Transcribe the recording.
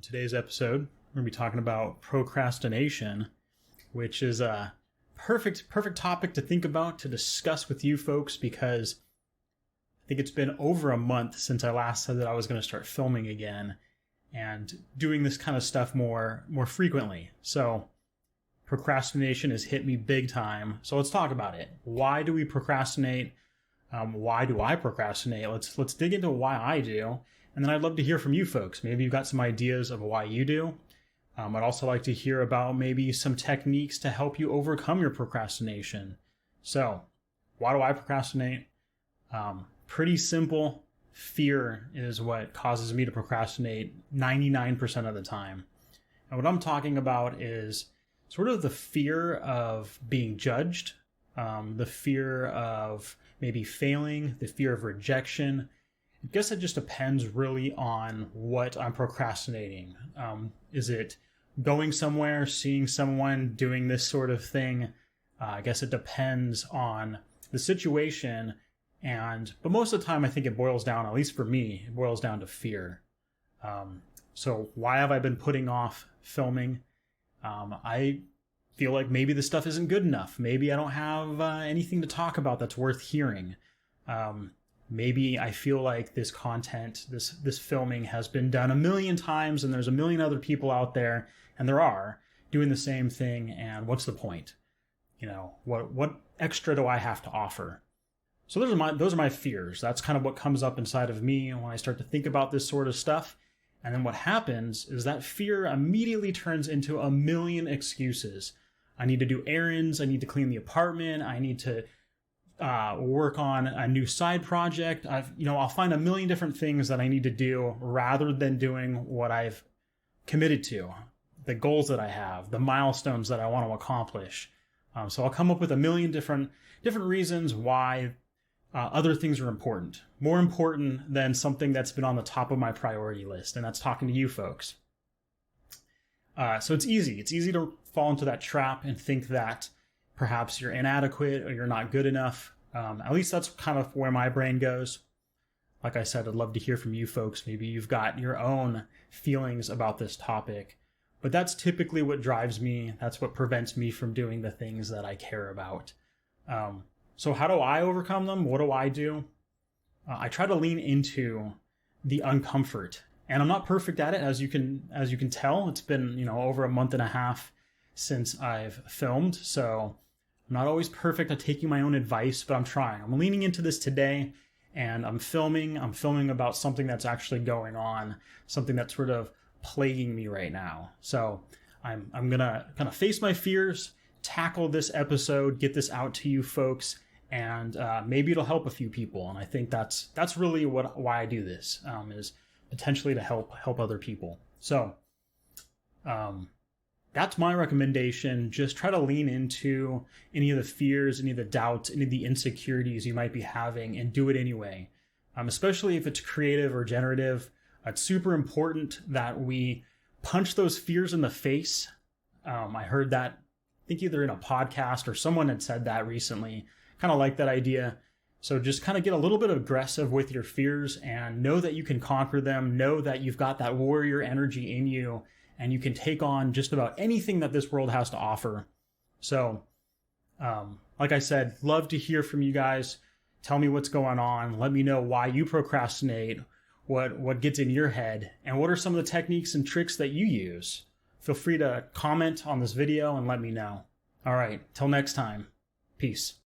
Today's episode, we're going to be talking about procrastination, which is a perfect topic to think about, to discuss with you folks, because I think it's been over a month since I last said that I was going to start filming again and doing this kind of stuff more frequently. So procrastination has hit me big time. So let's talk about it. Why do we procrastinate? Why do I procrastinate? Let's dig into why I do. And then I'd love to hear from you folks. Maybe you've got some ideas of why you do. I'd also like to hear about maybe some techniques to help you overcome your procrastination. So why do I procrastinate? Pretty simple. Fear is what causes me to procrastinate 99% of the time. And what I'm talking about is sort of the fear of being judged, the fear of maybe failing, the fear of rejection. I guess it just depends really on what I'm procrastinating. Is it going somewhere, seeing someone, doing this sort of thing? I guess it depends on the situation. But most of the time, I think it boils down, at least for me, it boils down to fear. So why have I been putting off filming? I feel like maybe this stuff isn't good enough. Maybe I don't have anything to talk about that's worth hearing. Maybe I feel like this content, this filming has been done a million times and there's a million other people out there, and there are, doing the same thing, and what's the point? You know, what extra do I have to offer? So those are my fears. That's kind of what comes up inside of me when I start to think about this sort of stuff. And then what happens is that fear immediately turns into a million excuses. I need to do errands. I need to clean the apartment. I need to work on a new side project. I'll find a million different things that I need to do rather than doing what I've committed to, the goals that I have, the milestones that I want to accomplish. So I'll come up with a million different reasons why other things are important, more important than something that's been on the top of my priority list, and that's talking to you folks. So it's easy to fall into that trap and think that perhaps you're inadequate or you're not good enough. At least that's kind of where my brain goes. Like I said, I'd love to hear from you folks. Maybe you've got your own feelings about this topic, but that's typically what drives me. That's what prevents me from doing the things that I care about. So how do I overcome them? What do I do? I try to lean into the uncomfort, and I'm not perfect at it, as you can tell. It's been, over a month and a half since I've filmed, so I'm not always perfect at taking my own advice, but I'm trying. I'm leaning into this today, and I'm filming about something that's actually going on, something that's sort of plaguing me right now. So I'm gonna kind of face my fears, tackle this episode, get this out to you folks, and maybe it'll help a few people. And I think that's really why I do this, is potentially to help other people. So that's my recommendation. Just try to lean into any of the fears, any of the doubts, any of the insecurities you might be having, and do it anyway. Especially if it's creative or generative, it's super important that we punch those fears in the face. I heard that, I think either in a podcast or someone had said that recently. Kind of like that idea. So just kind of get a little bit aggressive with your fears and know that you can conquer them. Know that you've got that warrior energy in you, and you can take on just about anything that this world has to offer. So, like I said, love to hear from you guys. Tell me what's going on. Let me know why you procrastinate, what gets in your head, and what are some of the techniques and tricks that you use. Feel free to comment on this video and let me know. All right, till next time. Peace.